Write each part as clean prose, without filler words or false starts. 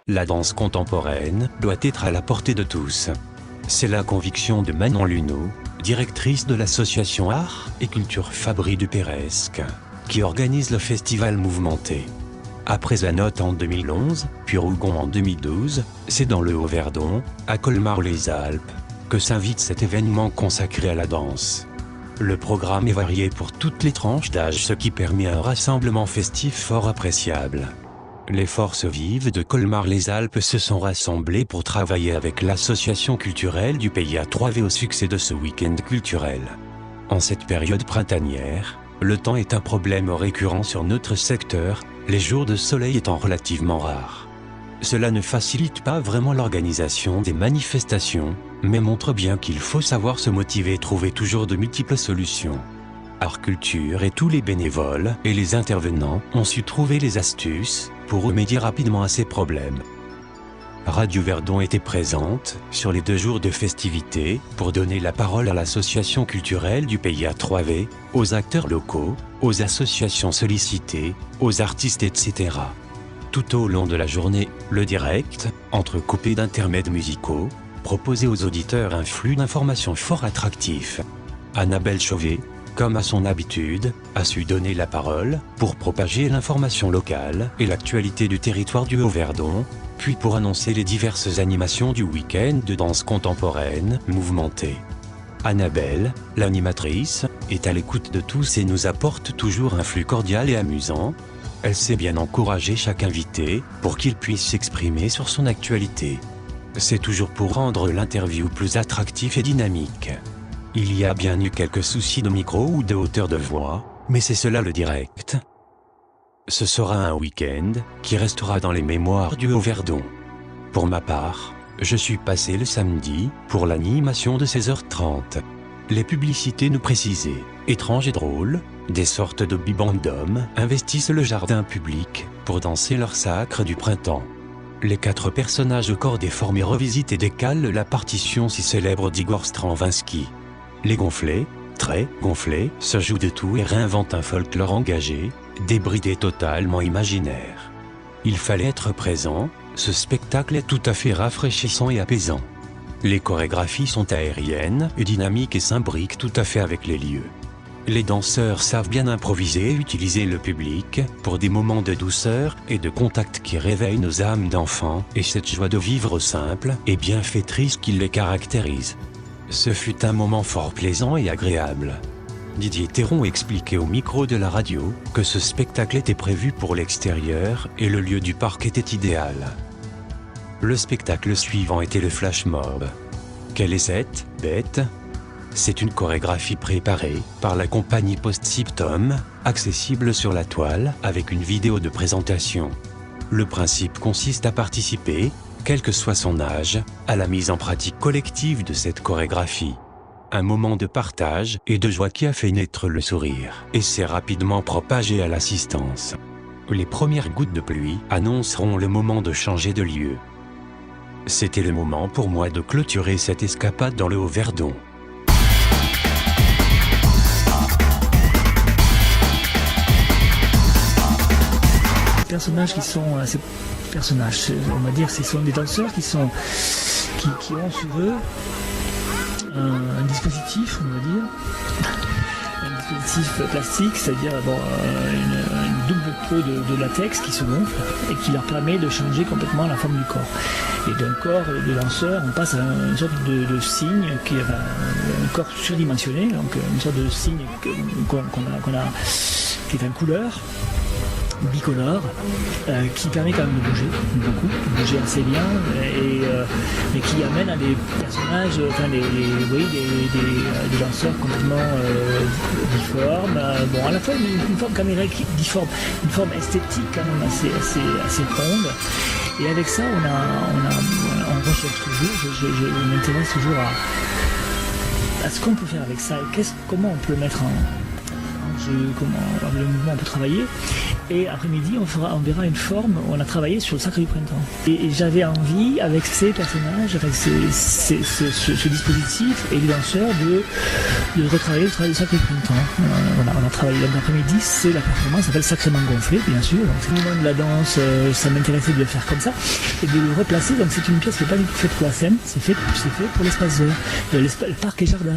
La danse contemporaine doit être à la portée de tous. C'est la conviction de Manon Luneau, directrice de l'association Art et Culture Fabri du Péresque, qui organise le festival mouvementé. Après Zanottes en 2011, puis Rougon en 2012, c'est dans le Haut-Verdon, à Colmar-les-Alpes, que s'invite cet événement consacré à la danse. Le programme est varié pour toutes les tranches d'âge, ce qui permet un rassemblement festif fort appréciable. Les forces vives de Colmar-les-Alpes se sont rassemblées pour travailler avec l'association culturelle du pays à Trois-V au succès de ce week-end culturel. En cette période printanière, le temps est un problème récurrent sur notre secteur, les jours de soleil étant relativement rares. Cela ne facilite pas vraiment l'organisation des manifestations, mais montre bien qu'il faut savoir se motiver et trouver toujours de multiples solutions. Art Culture et tous les bénévoles et les intervenants ont su trouver les astuces pour remédier rapidement à ces problèmes. Radio Verdon était présente sur les 2 jours de festivités pour donner la parole à l'association culturelle du pays à Trois-V, aux acteurs locaux, aux associations sollicitées, aux artistes, etc. Tout au long de la journée, le direct, entrecoupé d'intermèdes musicaux, proposait aux auditeurs un flux d'informations fort attractif. Annabelle Chauvet, comme à son habitude, a su donner la parole pour propager l'information locale et l'actualité du territoire du Haut-Verdon, puis pour annoncer les diverses animations du week-end de danse contemporaine mouvementée. Annabelle, l'animatrice, est à l'écoute de tous et nous apporte toujours un flux cordial et amusant. Elle sait bien encourager chaque invité pour qu'il puisse s'exprimer sur son actualité. C'est toujours pour rendre l'interview plus attractive et dynamique. Il y a bien eu quelques soucis de micro ou de hauteur de voix, mais c'est cela le direct. Ce sera un week-end qui restera dans les mémoires du Haut-Verdon. Pour ma part, je suis passé le samedi pour l'animation de 16h30. Les publicités nous précisaient, étranges et drôles, des sortes de bibendums investissent le jardin public pour danser leur sacre du printemps. Les 4 personnages au corps déformé revisitent et décalent la partition si célèbre d'Igor Stravinsky. Les gonflés, très gonflés, se jouent de tout et réinventent un folklore engagé, débridé totalement imaginaire. Il fallait être présent, ce spectacle est tout à fait rafraîchissant et apaisant. Les chorégraphies sont aériennes et dynamiques et s'imbriquent tout à fait avec les lieux. Les danseurs savent bien improviser et utiliser le public pour des moments de douceur et de contact qui réveillent nos âmes d'enfants et cette joie de vivre simple et bienfaitrice qui les caractérise. Ce fut un moment fort plaisant et agréable. Didier Théron expliquait au micro de la radio que ce spectacle était prévu pour l'extérieur et le lieu du parc était idéal. Le spectacle suivant était le flash mob. Quelle est cette bête ? C'est une chorégraphie préparée par la compagnie Post-Symptom, accessible sur la toile avec une vidéo de présentation. Le principe consiste à participer, quel que soit son âge, à la mise en pratique collective de cette chorégraphie. Un moment de partage et de joie qui a fait naître le sourire et s'est rapidement propagé à l'assistance. Les premières gouttes de pluie annonceront le moment de changer de lieu. C'était le moment pour moi de clôturer cette escapade dans le Haut-Verdon. Les personnages qui sont ces personnages, on va dire, ce sont des danseurs qui ont sur eux un dispositif, on va dire, un dispositif plastique, c'est-à-dire une double peau de latex qui se gonfle et qui leur permet de changer complètement la forme du corps. Et d'un corps de danseur, on passe à une sorte de cygne qui est un corps surdimensionné, donc une sorte de cygne qui est en couleur, bicolore, qui permet quand même de bouger beaucoup, de bouger assez bien, mais qui amène à des personnages, des danseurs complètement difformes, à la fois une forme camérique difforme, une forme esthétique quand même assez ronde. Et avec ça, on recherche toujours, je m'intéresse toujours à ce qu'on peut faire avec ça et comment on peut le mettre en le mouvement on peut travailler. Et après-midi, on verra une forme où on a travaillé sur le Sacre du Printemps. Et j'avais envie, avec ces personnages, avec ce dispositif et les danseurs, de retravailler le travail du Sacre du Printemps. Voilà, on a travaillé. Donc l'après-midi, c'est la performance, ça s'appelle Sacrément Gonflé, bien sûr. Donc c'est le moment de la danse, ça m'intéressait de le faire comme ça. Et de le replacer, donc c'est une pièce qui n'est pas du tout faite pour la scène, c'est fait pour l'espace vert, le parc et jardin.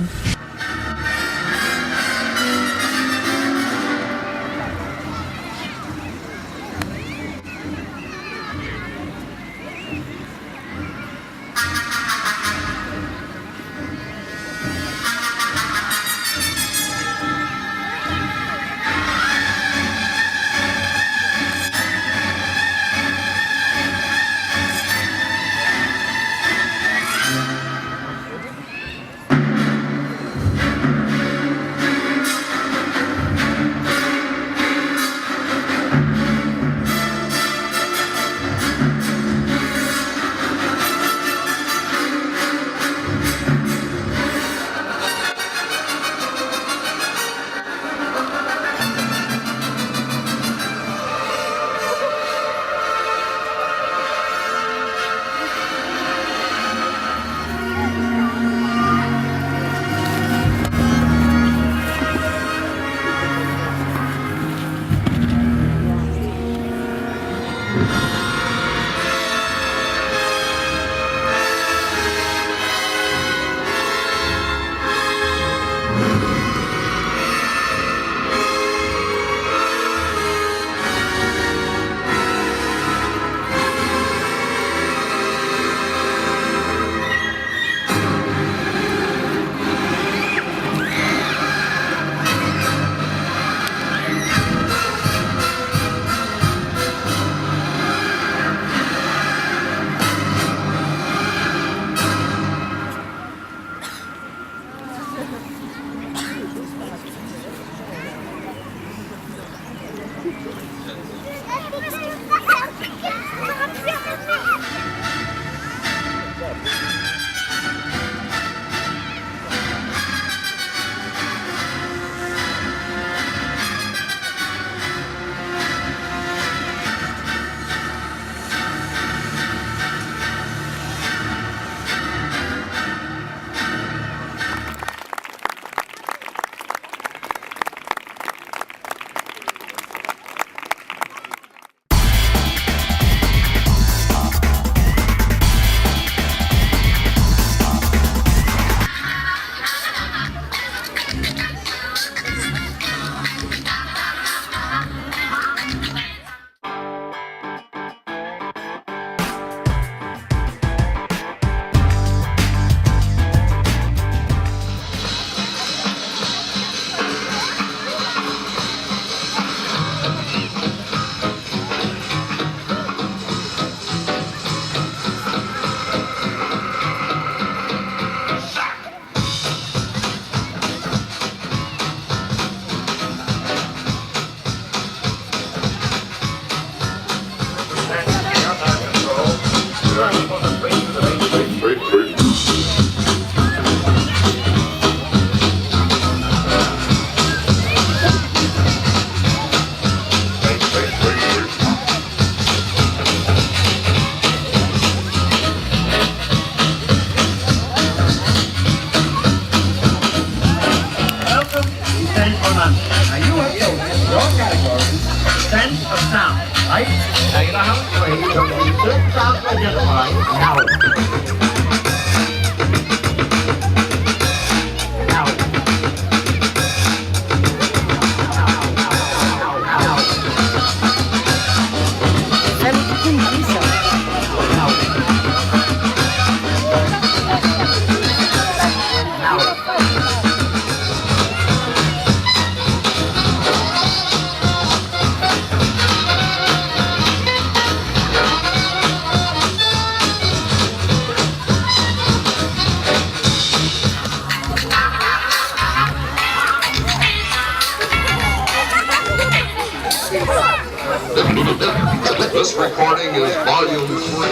This recording is volume 3.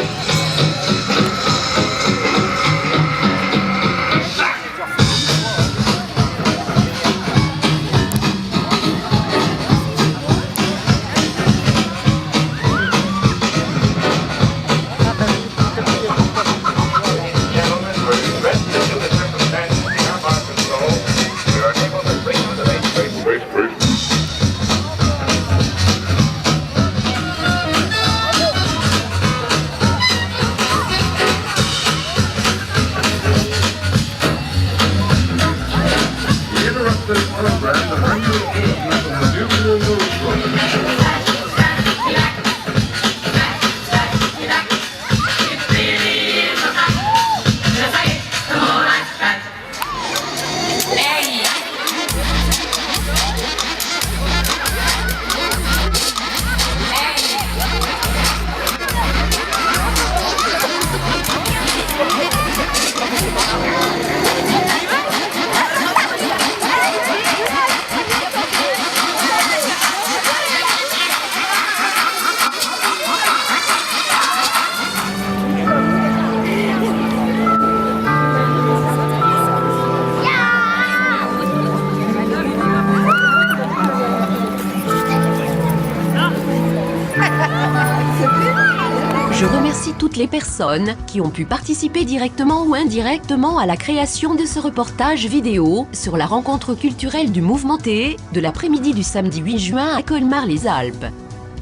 Je remercie toutes les personnes qui ont pu participer directement ou indirectement à la création de ce reportage vidéo sur la rencontre culturelle du Mouvement T de l'après-midi du samedi 8 juin à Colmar-les-Alpes.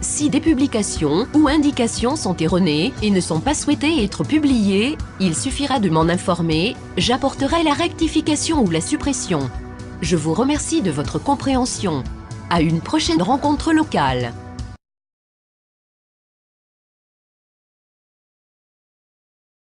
Si des publications ou indications sont erronées et ne sont pas souhaitées être publiées, il suffira de m'en informer, j'apporterai la rectification ou la suppression. Je vous remercie de votre compréhension. À une prochaine rencontre locale.